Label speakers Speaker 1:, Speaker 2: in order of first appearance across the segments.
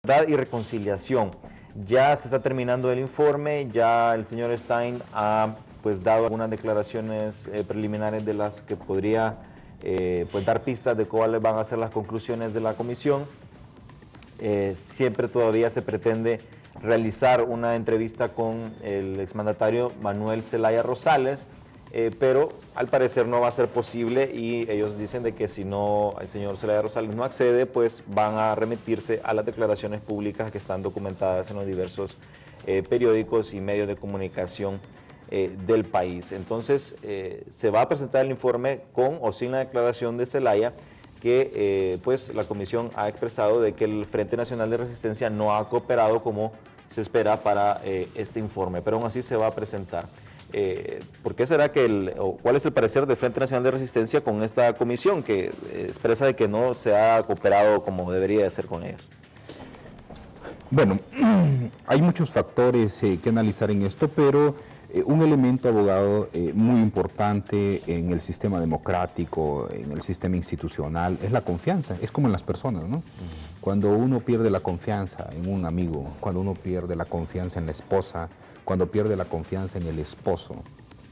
Speaker 1: Verdad y Reconciliación. Ya se está terminando el informe, ya el señor Stein ha pues dado algunas declaraciones preliminares de las que podría pues dar pistas de cuáles van a ser las conclusiones de la comisión. Siempre todavía se pretende realizar una entrevista con el exmandatario Manuel Zelaya Rosales, pero al parecer no va a ser posible y ellos dicen de que si no el señor Zelaya Rosales no accede, pues van a remitirse a las declaraciones públicas que están documentadas en los diversos periódicos y medios de comunicación del país. Entonces se va a presentar el informe con o sin la declaración de Zelaya, que pues la comisión ha expresado de que el Frente Nacional de Resistencia no ha cooperado como se espera para este informe, pero aún así se va a presentar. ¿Por qué será que cuál es el parecer del Frente Nacional de Resistencia con esta comisión que expresa de que no se ha cooperado como debería de ser con ellos?
Speaker 2: Bueno, hay muchos factores que analizar en esto, pero un elemento, abogado, muy importante en el sistema democrático, en el sistema institucional, es la confianza. Es como en las personas, ¿no? Cuando uno pierde la confianza en un amigo, cuando uno pierde la confianza en la esposa, cuando pierde la confianza en el esposo,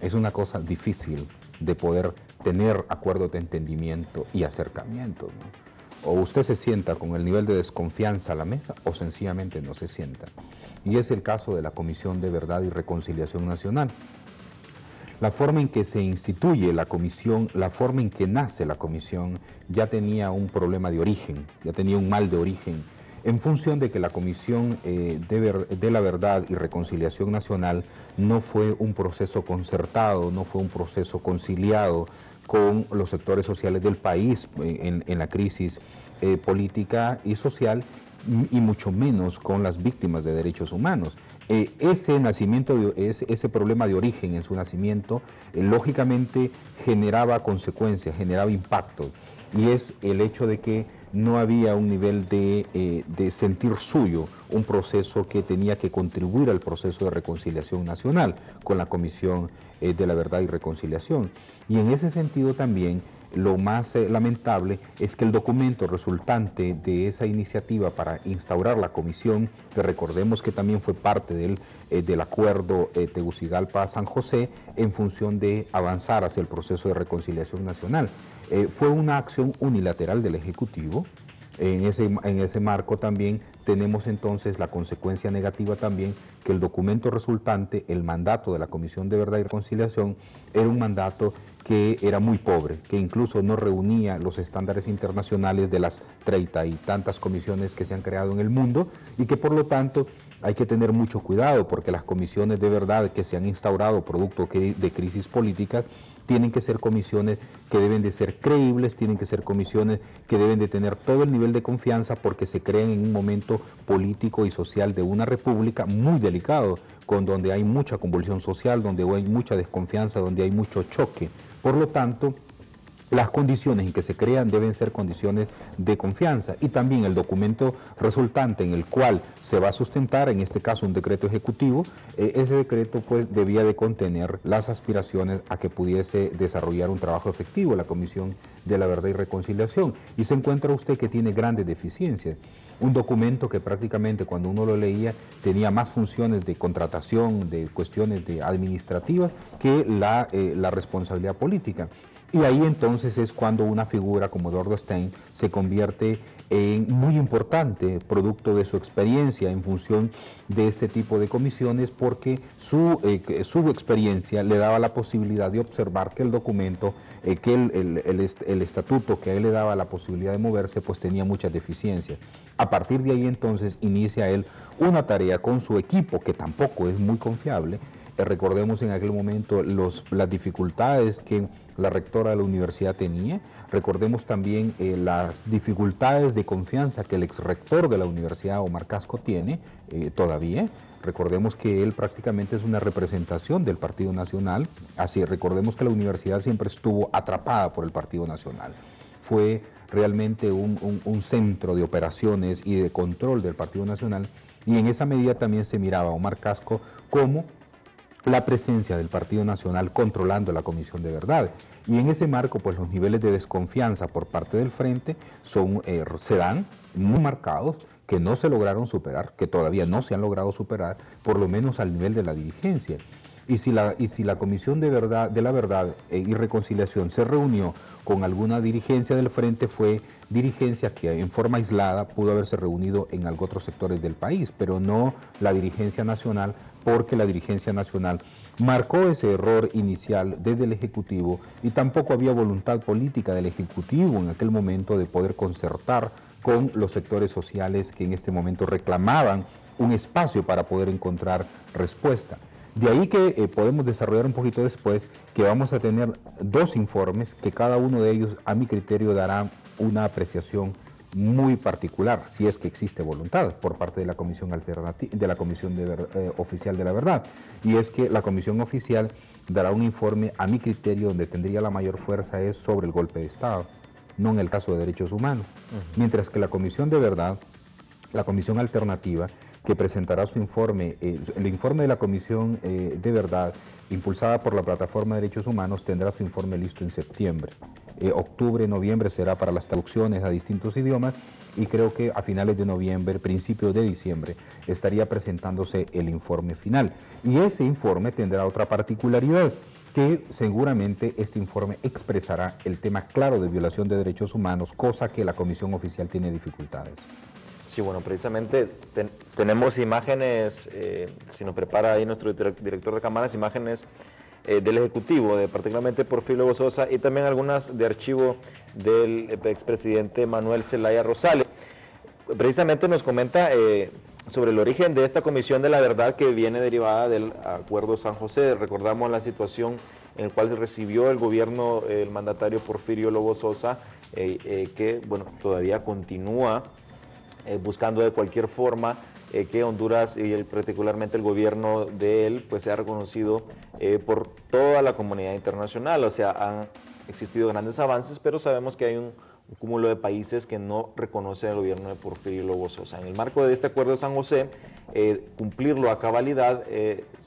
Speaker 2: es una cosa difícil de poder tener acuerdos de entendimiento y acercamiento, ¿no? O usted se sienta con el nivel de desconfianza a la mesa o sencillamente no se sienta. Y es el caso de la Comisión de Verdad y Reconciliación Nacional. La forma en que se instituye la comisión, la forma en que nace la comisión, ya tenía un problema de origen, ya tenía un mal de origen, en función de que la Comisión de la Verdad y Reconciliación Nacional no fue un proceso concertado, no fue un proceso conciliado con los sectores sociales del país en la crisis política y social, y mucho menos con las víctimas de derechos humanos. Ese problema de origen en su nacimiento, lógicamente generaba consecuencias, generaba impactos, y es el hecho de que no había un nivel de sentir suyo un proceso que tenía que contribuir al proceso de reconciliación nacional con la Comisión de la Verdad y Reconciliación. Y en ese sentido también lo más lamentable es que el documento resultante de esa iniciativa para instaurar la comisión, que recordemos que también fue parte del acuerdo Tegucigalpa-San José, en función de avanzar hacia el proceso de reconciliación nacional, fue una acción unilateral del Ejecutivo. En ese marco también tenemos entonces la consecuencia negativa también, que el documento resultante, el mandato de la Comisión de Verdad y Reconciliación, era un mandato que era muy pobre, que incluso no reunía los estándares internacionales de las 30 y tantas comisiones que se han creado en el mundo, y que por lo tanto hay que tener mucho cuidado, porque las comisiones de verdad que se han instaurado producto de crisis políticas tienen que ser comisiones que deben de ser creíbles, tienen que ser comisiones que deben de tener todo el nivel de confianza, porque se crean en un momento político y social de una república muy delicado, donde hay mucha convulsión social, donde hay mucha desconfianza, donde hay mucho choque. Por lo tanto, las condiciones en que se crean deben ser condiciones de confianza, y también el documento resultante en el cual se va a sustentar, en este caso un decreto ejecutivo, ese decreto pues debía de contener las aspiraciones a que pudiese desarrollar un trabajo efectivo la Comisión de la Verdad y Reconciliación, y se encuentra usted que tiene grandes deficiencias. Un documento que prácticamente cuando uno lo leía tenía más funciones de contratación, de cuestiones administrativas, que la responsabilidad política. Y ahí entonces es cuando una figura como Eduardo Stein se convierte en muy importante, producto de su experiencia en función de este tipo de comisiones, porque su experiencia le daba la posibilidad de observar que el documento, que el estatuto que a él le daba la posibilidad de moverse, pues tenía muchas deficiencias. A partir de ahí entonces inicia él una tarea con su equipo, que tampoco es muy confiable. Recordemos en aquel momento las dificultades que la rectora de la universidad tenía. Recordemos también las dificultades de confianza que el exrector de la universidad, Omar Casco, tiene todavía. Recordemos que él prácticamente es una representación del Partido Nacional. Así, recordemos que la universidad siempre estuvo atrapada por el Partido Nacional. Fue realmente un centro de operaciones y de control del Partido Nacional, y en esa medida también se miraba a Omar Casco como la presencia del Partido Nacional controlando la Comisión de Verdad. Y en ese marco, pues los niveles de desconfianza por parte del Frente se dan muy marcados, que no se lograron superar, que todavía no se han logrado superar, por lo menos al nivel de la dirigencia. Y si la Comisión de la Verdad y Reconciliación se reunió con alguna dirigencia del Frente, fue dirigencia que en forma aislada pudo haberse reunido en otros sectores del país, pero no la dirigencia nacional, porque la dirigencia nacional marcó ese error inicial desde el Ejecutivo y tampoco había voluntad política del Ejecutivo en aquel momento de poder concertar con los sectores sociales que en este momento reclamaban un espacio para poder encontrar respuesta. De ahí que podemos desarrollar un poquito después que vamos a tener dos informes que cada uno de ellos, a mi criterio, dará una apreciación muy particular, si es que existe voluntad por parte de la Comisión Oficial de la Verdad. Y es que la Comisión Oficial dará un informe, a mi criterio, donde tendría la mayor fuerza es sobre el golpe de Estado, no en el caso de derechos humanos. Mientras que la Comisión de Verdad, la Comisión Alternativa, que presentará su informe, el informe de la Comisión de Verdad, impulsada por la Plataforma de Derechos Humanos, tendrá su informe listo en septiembre. Octubre, noviembre será para las traducciones a distintos idiomas y creo que a finales de noviembre, principios de diciembre, estaría presentándose el informe final. Y ese informe tendrá otra particularidad, que seguramente este informe expresará el tema claro de violación de derechos humanos, cosa que la Comisión Oficial tiene dificultades.
Speaker 1: Sí, bueno, precisamente tenemos imágenes, si nos prepara ahí nuestro director de cámaras, imágenes del Ejecutivo, particularmente Porfirio Lobo Sosa, y también algunas de archivo del expresidente Manuel Zelaya Rosales. Precisamente nos comenta sobre el origen de esta Comisión de la Verdad que viene derivada del Acuerdo San José. Recordamos la situación en la cual se recibió el gobierno, el mandatario Porfirio Lobo Sosa, que bueno, todavía continúa buscando de cualquier forma que Honduras y particularmente el gobierno de él pues sea reconocido por toda la comunidad internacional. O sea, han existido grandes avances, pero sabemos que hay un cúmulo de países que no reconocen el gobierno de Porfirio Lobo Sosa. En el marco de este Acuerdo de San José, cumplirlo a cabalidad,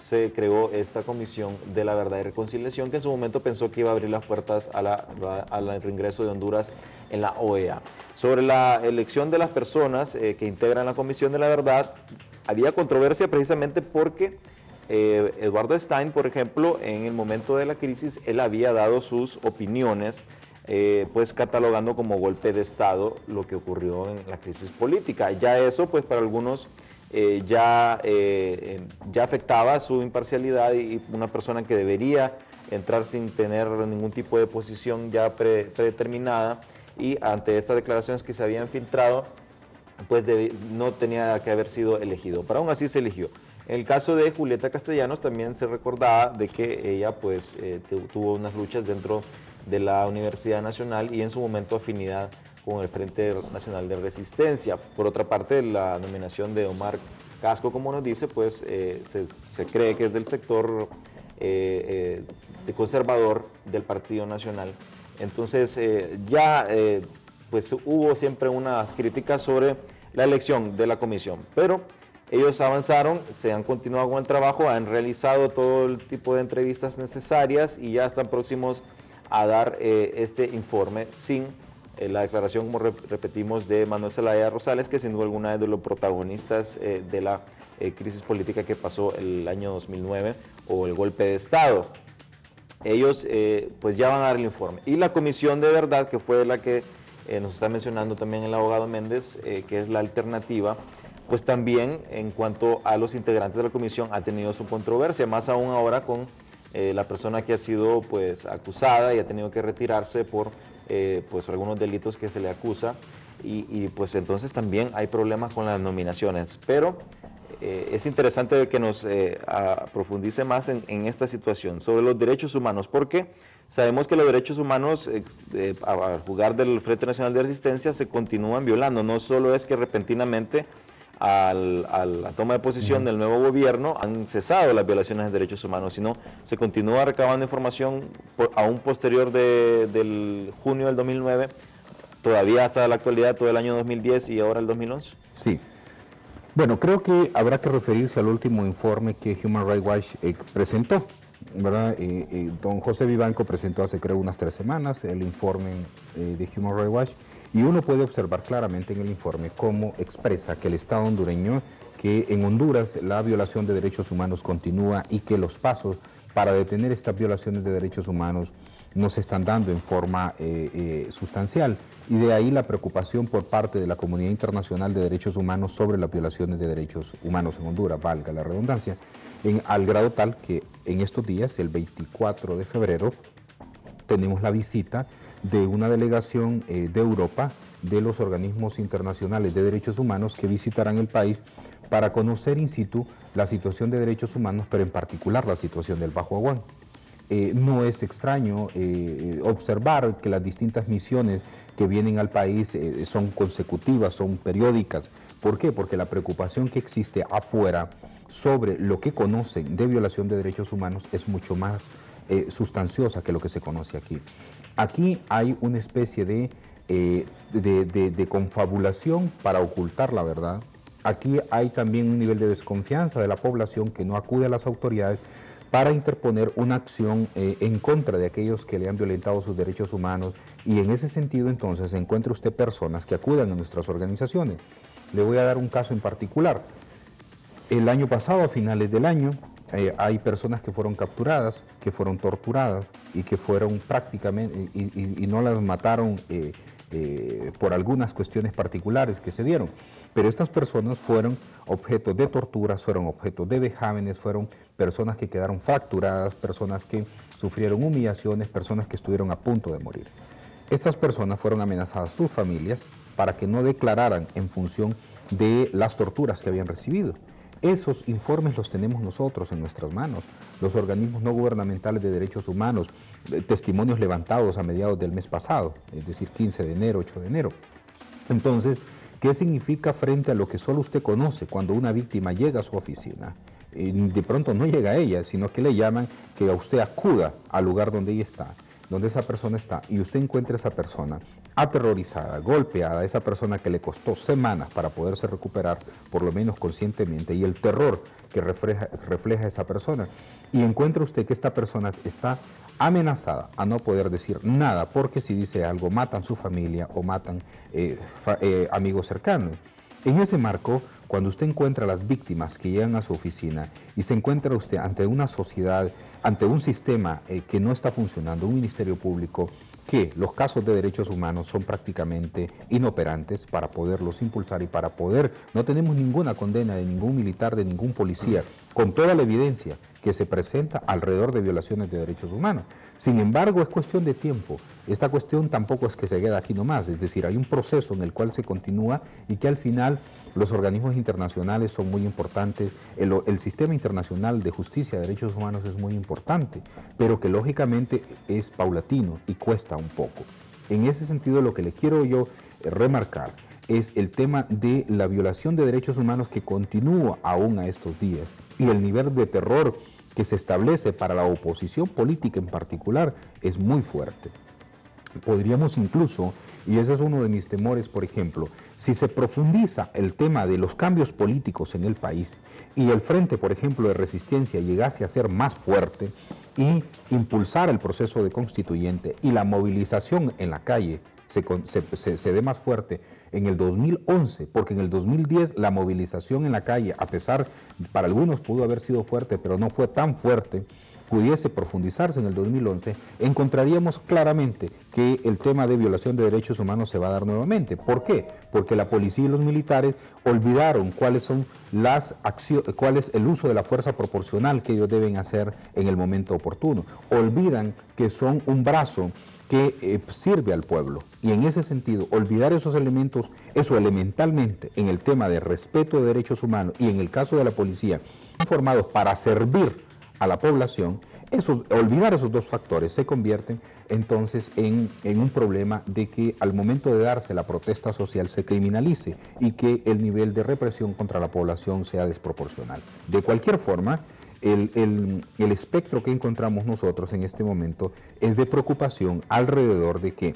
Speaker 1: se creó esta Comisión de la Verdad y Reconciliación, que en su momento pensó que iba a abrir las puertas al reingreso de Honduras en la OEA. Sobre la elección de las personas que integran la Comisión de la Verdad, había controversia precisamente porque Eduardo Stein, por ejemplo, en el momento de la crisis, él había dado sus opiniones, pues catalogando como golpe de Estado lo que ocurrió en la crisis política. Ya eso, pues para algunos ya afectaba su imparcialidad y una persona que debería entrar sin tener ningún tipo de posición ya predeterminada, y ante estas declaraciones que se habían filtrado, pues no tenía que haber sido elegido, pero aún así se eligió. En el caso de Julieta Castellanos también se recordaba de que ella pues tuvo unas luchas dentro de la Universidad Nacional y en su momento afinidad con el Frente Nacional de Resistencia. Por otra parte, la nominación de Omar Casco, como nos dice, pues se cree que es del sector de conservador del Partido Nacional. Entonces pues hubo siempre unas críticas sobre la elección de la comisión, pero ellos avanzaron, se han continuado con el trabajo, han realizado todo el tipo de entrevistas necesarias y ya están próximos a dar este informe sin la declaración, como repetimos, de Manuel Zelaya Rosales, que sin duda alguna es de los protagonistas de la crisis política que pasó el año 2009 o el golpe de Estado. Ellos pues ya van a dar el informe. Y la Comisión de Verdad, que fue la que nos está mencionando también el abogado Méndez, que es la alternativa, pues también en cuanto a los integrantes de la comisión ha tenido su controversia, más aún ahora con la persona que ha sido pues acusada y ha tenido que retirarse por pues algunos delitos que se le acusa, y pues entonces también hay problemas con las nominaciones, pero es interesante que nos profundice más en esta situación sobre los derechos humanos, porque sabemos que los derechos humanos, a jugar del Frente Nacional de Resistencia, se continúan violando. No solo es que repentinamente a la toma de posición del nuevo gobierno han cesado las violaciones de derechos humanos, sino se continúa recabando información aún posterior del junio del 2009, todavía hasta la actualidad, todo el año 2010 y ahora el 2011.
Speaker 2: Sí. Bueno, creo que habrá que referirse al último informe que Human Rights Watch presentó, ¿verdad? Don José Vivanco presentó hace creo unas 3 semanas el informe de Human Rights Watch, Y uno puede observar claramente en el informe cómo expresa que el Estado hondureño, que en Honduras la violación de derechos humanos continúa y que los pasos para detener estas violaciones de derechos humanos no se están dando en forma sustancial. Y de ahí la preocupación por parte de la comunidad internacional de derechos humanos sobre las violaciones de derechos humanos en Honduras, valga la redundancia, al grado tal que en estos días, el 24 de febrero, tenemos la visita de una delegación de Europa, de los organismos internacionales de derechos humanos que visitarán el país para conocer in situ la situación de derechos humanos, pero en particular la situación del Bajo Aguán. No es extraño observar que las distintas misiones que vienen al país son consecutivas, son periódicas. ¿Por qué? Porque la preocupación que existe afuera sobre lo que conocen de violación de derechos humanos es mucho más sustanciosa que lo que se conoce aquí. Aquí hay una especie de confabulación para ocultar la verdad. Aquí hay también un nivel de desconfianza de la población que no acude a las autoridades para interponer una acción en contra de aquellos que le han violentado sus derechos humanos, y en ese sentido entonces encuentra usted personas que acudan a nuestras organizaciones. Le voy a dar un caso en particular. El año pasado, a finales del año, hay personas que fueron capturadas, que fueron torturadas y que fueron prácticamente, y no las mataron por algunas cuestiones particulares que se dieron, pero estas personas fueron objeto de torturas, fueron objeto de vejámenes, fueron personas que quedaron fracturadas, personas que sufrieron humillaciones, personas que estuvieron a punto de morir. Estas personas fueron amenazadas, sus familias, para que no declararan en función de las torturas que habían recibido. Esos informes los tenemos nosotros en nuestras manos, los organismos no gubernamentales de derechos humanos, testimonios levantados a mediados del mes pasado, es decir, 15 de enero, 8 de enero. Entonces, ¿qué significa frente a lo que solo usted conoce cuando una víctima llega a su oficina? De pronto no llega a ella, sino que le llaman que a usted acuda al lugar donde ella está, donde esa persona está, y usted encuentra a esa persona aterrorizada, golpeada, esa persona que le costó semanas para poderse recuperar, por lo menos conscientemente, y el terror que refleja esa persona, y encuentra usted que esta persona está amenazada a no poder decir nada, porque si dice algo matan su familia o matan amigos cercanos. En ese marco, cuando usted encuentra a las víctimas que llegan a su oficina y se encuentra usted ante una sociedad, ante un sistema que no está funcionando, un ministerio público, que los casos de derechos humanos son prácticamente inoperantes para poderlos impulsar y para poder, no tenemos ninguna condena de ningún militar, de ningún policía, con toda la evidencia que se presenta alrededor de violaciones de derechos humanos. Sin embargo, es cuestión de tiempo. Esta cuestión tampoco es que se quede aquí nomás, es decir, hay un proceso en el cual se continúa y que al final los organismos internacionales son muy importantes, el sistema internacional de justicia de derechos humanos es muy importante, pero que lógicamente es paulatino y cuesta un poco. En ese sentido, lo que le quiero yo remarcar es el tema de la violación de derechos humanos que continúa aún a estos días, y el nivel de terror que se establece para la oposición política en particular es muy fuerte. Podríamos incluso, y ese es uno de mis temores, por ejemplo, si se profundiza el tema de los cambios políticos en el país y el frente, por ejemplo, de resistencia llegase a ser más fuerte y impulsar el proceso de constituyente y la movilización en la calle se dé más fuerte en el 2011, porque en el 2010 la movilización en la calle, a pesar, para algunos pudo haber sido fuerte, pero no fue tan fuerte, pudiese profundizarse en el 2011, encontraríamos claramente que el tema de violación de derechos humanos se va a dar nuevamente. ¿Por qué? Porque la policía y los militares olvidaron cuál es el uso de la fuerza proporcional que ellos deben hacer en el momento oportuno. Olvidan que son un brazo que sirve al pueblo, y en ese sentido olvidar esos elementos, eso elementalmente en el tema de respeto de derechos humanos y en el caso de la policía, formados para servir a la población, olvidar esos dos factores se convierten entonces en un problema de que al momento de darse la protesta social se criminalice y que el nivel de represión contra la población sea desproporcional. De cualquier forma, el espectro que encontramos nosotros en este momento es de preocupación alrededor de que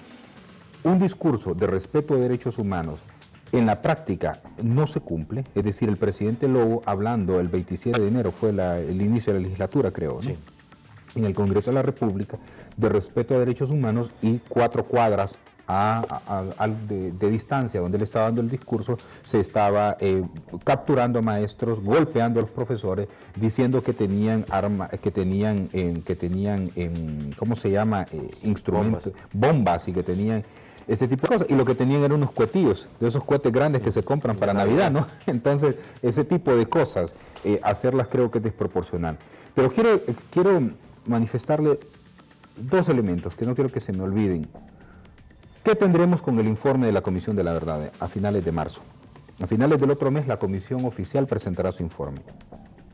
Speaker 2: un discurso de respeto de derechos humanos en la práctica no se cumple. Es decir, el presidente Lobo, hablando el 27 de enero, fue el inicio de la legislatura, creo, ¿no? Sí. En el Congreso de la República, de respeto a derechos humanos, y 4 cuadras de distancia, donde él estaba dando el discurso, se estaba capturando a maestros, golpeando a los profesores, diciendo que tenían armas, ¿cómo se llama? Instrumentos, bombas, y que tenían este tipo de cosas, y lo que tenían eran unos cohetillos, de esos cohetes grandes que se compran para Navidad, ¿no? Entonces, ese tipo de cosas, hacerlas creo que es desproporcional. Pero quiero manifestarle dos elementos que no quiero que se me olviden. ¿Qué tendremos con el informe de la Comisión de la Verdad a finales de marzo? A finales del otro mes la Comisión Oficial presentará su informe.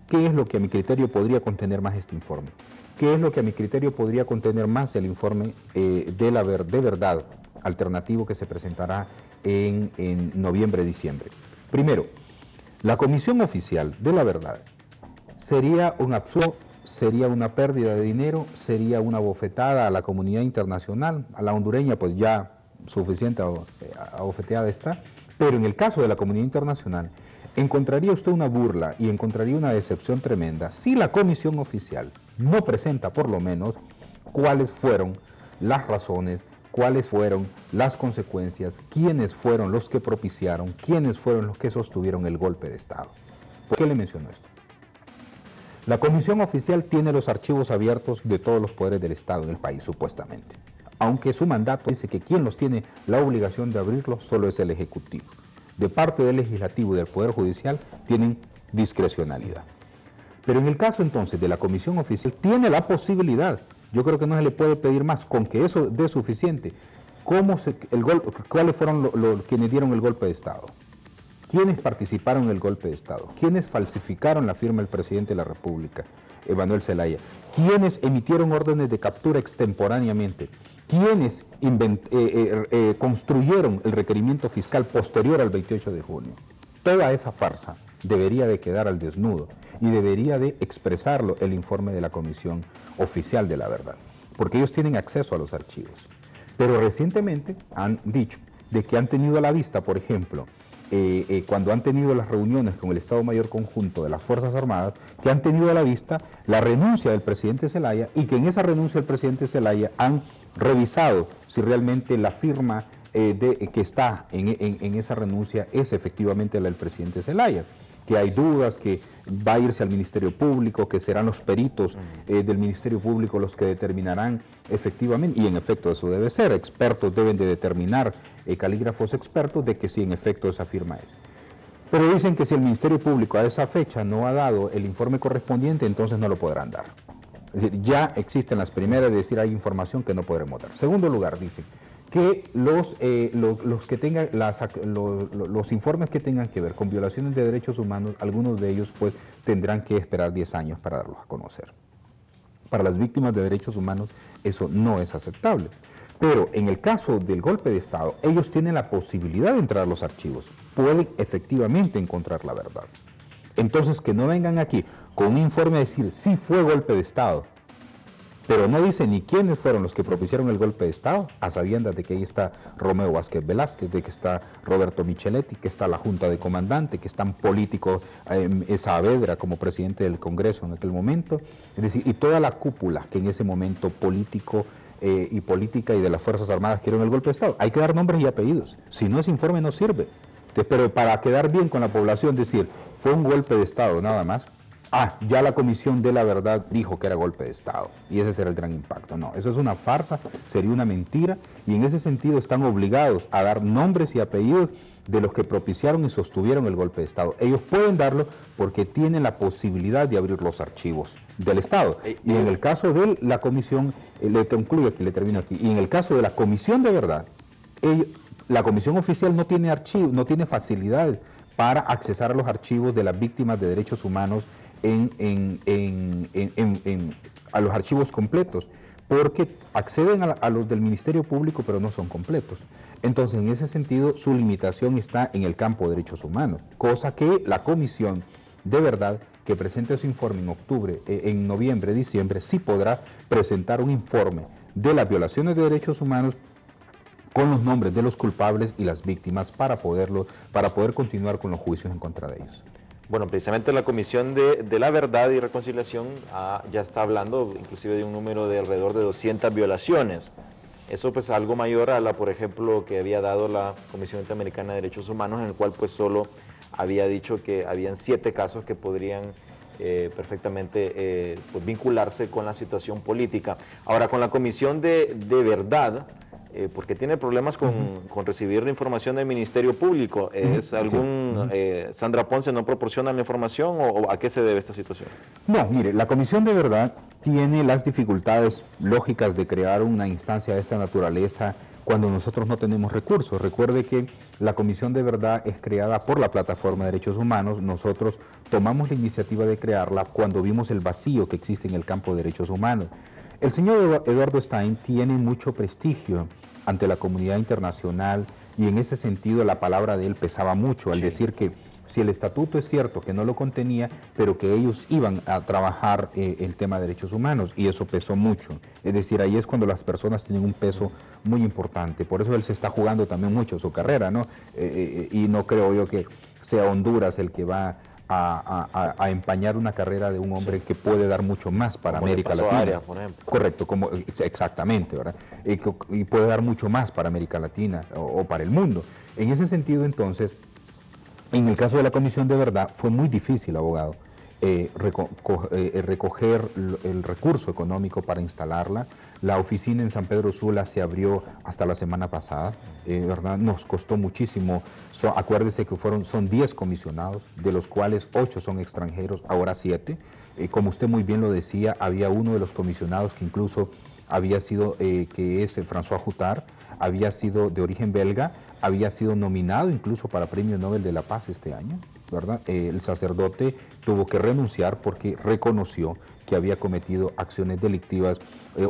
Speaker 2: ¿Qué es lo que a mi criterio podría contener más este informe? ¿Qué es lo que a mi criterio podría contener más el informe de verdad alternativo que se presentará en noviembre-diciembre? Primero, la Comisión Oficial de la Verdad sería un absurdo, sería una pérdida de dinero, sería una bofetada a la comunidad internacional, a la hondureña pues ya suficiente abofeteada está, pero en el caso de la comunidad internacional encontraría usted una burla y encontraría una decepción tremenda si la Comisión Oficial no presenta por lo menos cuáles fueron las razones, cuáles fueron las consecuencias, quiénes fueron los que propiciaron, quiénes fueron los que sostuvieron el golpe de Estado. ¿Por qué le menciono esto? La Comisión Oficial tiene los archivos abiertos de todos los poderes del Estado en el país, supuestamente. Aunque su mandato dice que quien los tiene la obligación de abrirlos solo es el Ejecutivo. De parte del Legislativo y del Poder Judicial tienen discrecionalidad. Pero en el caso entonces de la Comisión Oficial tiene la posibilidad, yo creo que no se le puede pedir más, con que eso dé suficiente. ¿Cuáles fueron quienes dieron el golpe de Estado? ¿Quiénes participaron en el golpe de Estado? ¿Quiénes falsificaron la firma del presidente de la República, Manuel Zelaya? ¿Quiénes emitieron órdenes de captura extemporáneamente? ¿Quiénes construyeron el requerimiento fiscal posterior al 28 de junio? Toda esa farsa debería de quedar al desnudo y debería de expresarlo el informe de la Comisión Oficial de la Verdad, porque ellos tienen acceso a los archivos. Pero recientemente han dicho de que han tenido a la vista, por ejemplo, cuando han tenido las reuniones con el Estado Mayor Conjunto de las Fuerzas Armadas, que han tenido a la vista la renuncia del presidente Zelaya y que en esa renuncia del presidente Zelaya han revisado si realmente la firma que está en esa renuncia es efectivamente la del presidente Zelaya, que hay dudas, que va a irse al Ministerio Público, que serán los peritos del Ministerio Público los que determinarán efectivamente, y en efecto eso debe ser, expertos deben de determinar, calígrafos expertos, de que sí en efecto esa firma es. Pero dicen que si el Ministerio Público a esa fecha no ha dado el informe correspondiente, entonces no lo podrán dar. Es decir, ya existen las primeras de decir hay información que no podremos dar. Segundo lugar, dicen que los informes que tengan que ver con violaciones de derechos humanos, algunos de ellos pues tendrán que esperar 10 años para darlos a conocer. Para las víctimas de derechos humanos eso no es aceptable. Pero en el caso del golpe de Estado, ellos tienen la posibilidad de entrar a los archivos, pueden efectivamente encontrar la verdad. Entonces que no vengan aquí con un informe a decir sí fue golpe de Estado, pero no dice ni quiénes fueron los que propiciaron el golpe de Estado, a sabiendas de que ahí está Romeo Vázquez Velázquez, de que está Roberto Micheletti, que está la Junta de Comandante, que están políticos, Saavedra como presidente del Congreso en aquel momento, es decir, y toda la cúpula que en ese momento político y política y de las Fuerzas Armadas quieren el golpe de Estado. Hay que dar nombres y apellidos, si no ese informe no sirve. Entonces, pero para quedar bien con la población, decir, fue un golpe de Estado nada más, ya la Comisión de la Verdad dijo que era golpe de Estado y ese será el gran impacto. No, eso es una farsa, sería una mentira y en ese sentido están obligados a dar nombres y apellidos de los que propiciaron y sostuvieron el golpe de Estado. Ellos pueden darlo porque tienen la posibilidad de abrir los archivos del Estado. Y en el caso de la Comisión, le concluyo aquí, le termino aquí, y en el caso de la Comisión de Verdad, la Comisión Oficial no tiene archivos, no tiene facilidades para accesar a los archivos de las víctimas de derechos humanos a los archivos completos, porque acceden a los del Ministerio Público, pero no son completos. Entonces, en ese sentido, su limitación está en el campo de derechos humanos, cosa que la Comisión de Verdad, que presente su informe en octubre, en noviembre, diciembre, sí podrá presentar un informe de las violaciones de derechos humanos con los nombres de los culpables y las víctimas para poder continuar con los juicios en contra de ellos.
Speaker 1: Bueno, precisamente la Comisión de la Verdad y Reconciliación ya está hablando inclusive de un número de alrededor de 200 violaciones. Eso pues algo mayor a la, por ejemplo, que había dado la Comisión Interamericana de Derechos Humanos, en el cual pues solo había dicho que habían 7 casos que podrían perfectamente pues, vincularse con la situación política. Ahora, con la Comisión de Verdad, porque tiene problemas con recibir la información del Ministerio Público. ¿Es algún, Sandra Ponce no proporciona la información o a qué se debe esta situación?
Speaker 2: No, mire, la Comisión de Verdad tiene las dificultades lógicas de crear una instancia de esta naturaleza cuando nosotros no tenemos recursos. Recuerde que la Comisión de Verdad es creada por la Plataforma de Derechos Humanos. Nosotros tomamos la iniciativa de crearla cuando vimos el vacío que existe en el campo de derechos humanos. El señor Eduardo Stein tiene mucho prestigio ante la comunidad internacional y en ese sentido la palabra de él pesaba mucho al decir que si el estatuto es cierto que no lo contenía, pero que ellos iban a trabajar el tema de derechos humanos, y eso pesó mucho. Es decir, ahí es cuando las personas tienen un peso muy importante. Por eso él se está jugando también mucho su carrera, ¿no? Y no creo yo que sea Honduras el que va a empañar una carrera de un hombre que puede dar mucho más para América Latina.
Speaker 1: Arias, por ejemplo.
Speaker 2: Correcto, como, exactamente, ¿verdad? Y puede dar mucho más para América Latina o para el mundo. En ese sentido, entonces, en el caso de la Comisión de Verdad fue muy difícil, abogado, recoger el recurso económico para instalarla. La oficina en San Pedro Sula se abrió hasta la semana pasada, ¿verdad? Nos costó muchísimo. Acuérdese que son 10 comisionados, de los cuales 8 son extranjeros, ahora 7. Como usted muy bien lo decía, había uno de los comisionados que incluso había sido, que es François Jutard, había sido de origen belga, había sido nominado incluso para Premio Nobel de la Paz este año, ¿verdad? El sacerdote tuvo que renunciar porque reconoció que había cometido acciones delictivas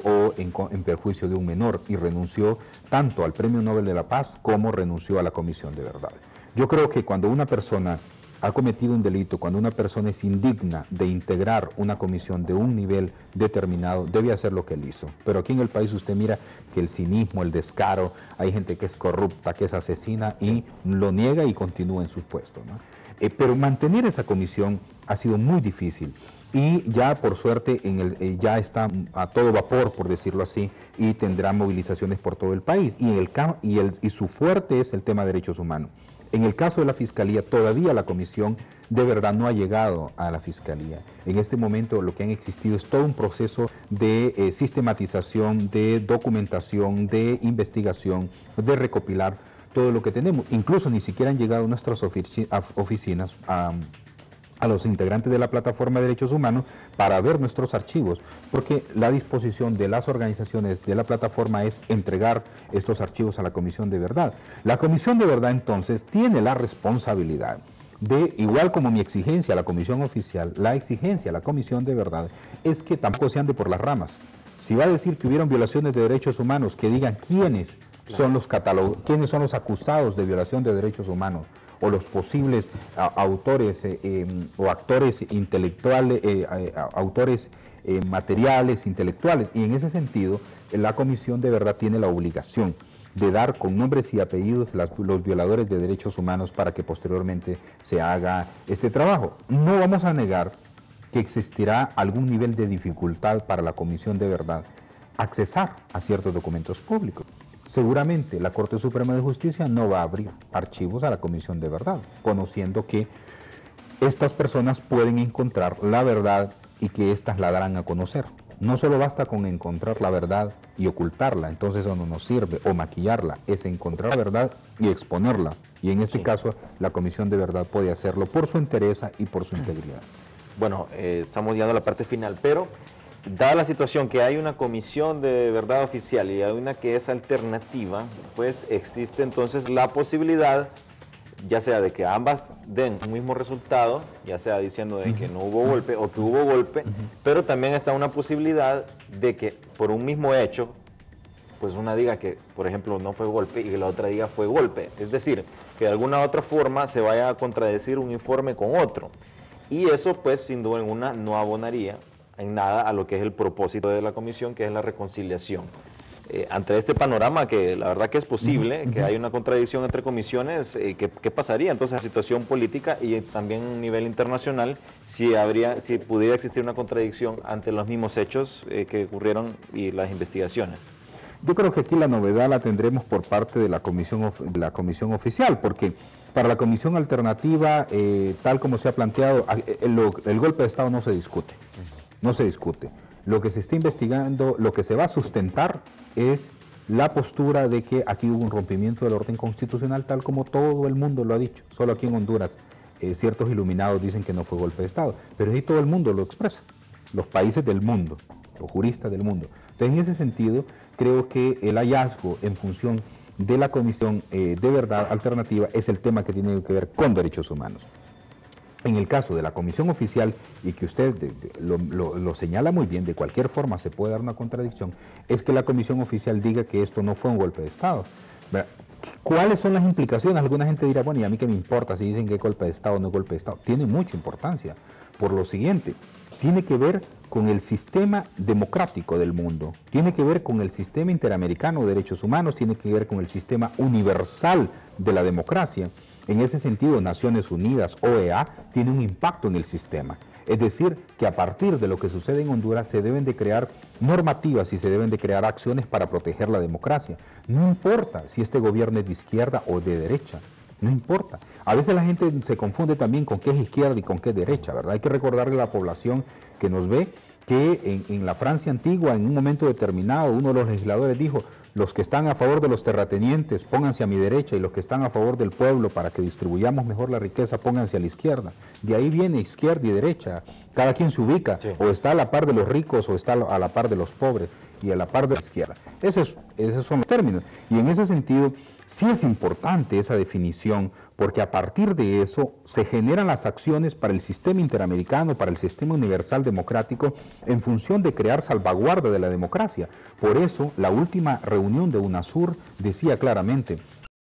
Speaker 2: o en perjuicio de un menor, y renunció tanto al Premio Nobel de la Paz como renunció a la Comisión de Verdad. Yo creo que cuando una persona ha cometido un delito, cuando una persona es indigna de integrar una comisión de un nivel determinado, debe hacer lo que él hizo. Pero aquí en el país usted mira que el cinismo, el descaro, hay gente que es corrupta, que es asesina y lo niega y continúa en sus puestos, ¿no? Pero mantener esa comisión ha sido muy difícil. Y ya por suerte ya está a todo vapor, por decirlo así, y tendrá movilizaciones por todo el país. Y su fuerte es el tema de derechos humanos. En el caso de la Fiscalía, todavía la Comisión de Verdad no ha llegado a la Fiscalía. En este momento lo que han existido es todo un proceso de sistematización, de documentación, de investigación, de recopilar todo lo que tenemos. Incluso ni siquiera han llegado nuestras oficinas a los integrantes de la Plataforma de Derechos Humanos para ver nuestros archivos, porque la disposición de las organizaciones de la plataforma es entregar estos archivos a la Comisión de Verdad. La Comisión de Verdad entonces tiene la responsabilidad de, igual como mi exigencia a la Comisión Oficial, la exigencia a la Comisión de Verdad es que tampoco se ande por las ramas. Si va a decir que hubieron violaciones de derechos humanos, que digan quiénes son los quiénes son los acusados de violación de derechos humanos, o los posibles autores o actores intelectuales, autores materiales, intelectuales. Y en ese sentido, la Comisión de Verdad tiene la obligación de dar con nombres y apellidos los violadores de derechos humanos para que posteriormente se haga este trabajo. No vamos a negar que existirá algún nivel de dificultad para la Comisión de Verdad accesar a ciertos documentos públicos. Seguramente la Corte Suprema de Justicia no va a abrir archivos a la Comisión de Verdad, conociendo que estas personas pueden encontrar la verdad y que éstas la darán a conocer. No solo basta con encontrar la verdad y ocultarla, entonces eso no nos sirve, o maquillarla, es encontrar la verdad y exponerla. Y en este caso, la Comisión de Verdad puede hacerlo por su interés y por su integridad.
Speaker 1: Bueno, estamos llegando a la parte final, pero dada la situación que hay una comisión de verdad oficial y hay una que es alternativa, pues existe entonces la posibilidad, ya sea de que ambas den un mismo resultado, ya sea diciendo de que no hubo golpe o que hubo golpe, pero también está una posibilidad de que por un mismo hecho, pues una diga que, por ejemplo, no fue golpe y que la otra diga fue golpe. Es decir, que de alguna otra forma se vaya a contradecir un informe con otro. Y eso, pues, sin duda alguna, no abonaría en nada a lo que es el propósito de la comisión, que es la reconciliación. Ante este panorama, que la verdad que es posible, que hay una contradicción entre comisiones, ¿qué pasaría entonces la situación política y también a nivel internacional si pudiera existir una contradicción ante los mismos hechos que ocurrieron y las investigaciones?
Speaker 2: Yo creo que aquí la novedad la tendremos por parte de la comisión oficial, porque para la comisión alternativa, tal como se ha planteado, el golpe de Estado no se discute, no se discute. Lo que se está investigando, lo que se va a sustentar es la postura de que aquí hubo un rompimiento del orden constitucional, tal como todo el mundo lo ha dicho. Solo aquí en Honduras ciertos iluminados dicen que no fue golpe de Estado, pero ahí todo el mundo lo expresa, los países del mundo, los juristas del mundo. Entonces, en ese sentido, creo que el hallazgo en función de la Comisión de Verdad Alternativa es el tema que tiene que ver con derechos humanos. En el caso de la comisión oficial, y que usted lo señala muy bien, de cualquier forma se puede dar una contradicción, es que la comisión oficial diga que esto no fue un golpe de Estado. ¿Cuáles son las implicaciones? Alguna gente dirá, bueno, ¿y a mí qué me importa si dicen que es golpe de Estado o no es golpe de Estado? Tiene mucha importancia, por lo siguiente, tiene que ver con el sistema democrático del mundo, tiene que ver con el sistema interamericano de derechos humanos, tiene que ver con el sistema universal de la democracia. En ese sentido, Naciones Unidas, OEA, tiene un impacto en el sistema. Es decir, que a partir de lo que sucede en Honduras se deben de crear normativas y se deben de crear acciones para proteger la democracia. No importa si este gobierno es de izquierda o de derecha, no importa. A veces la gente se confunde también con qué es izquierda y con qué es derecha, ¿verdad? Hay que recordarle a la población que nos ve que en la Francia antigua, en un momento determinado, uno de los legisladores dijo: los que están a favor de los terratenientes, pónganse a mi derecha, y los que están a favor del pueblo para que distribuyamos mejor la riqueza, pónganse a la izquierda. De ahí viene izquierda y derecha. Cada quien se ubica, sí, o está a la par de los ricos o está a la par de los pobres y a la par de la izquierda. Esos son los términos. Y en ese sentido, sí es importante esa definición, porque a partir de eso se generan las acciones para el sistema interamericano, para el sistema universal democrático, en función de crear salvaguarda de la democracia. Por eso, la última reunión de UNASUR decía claramente: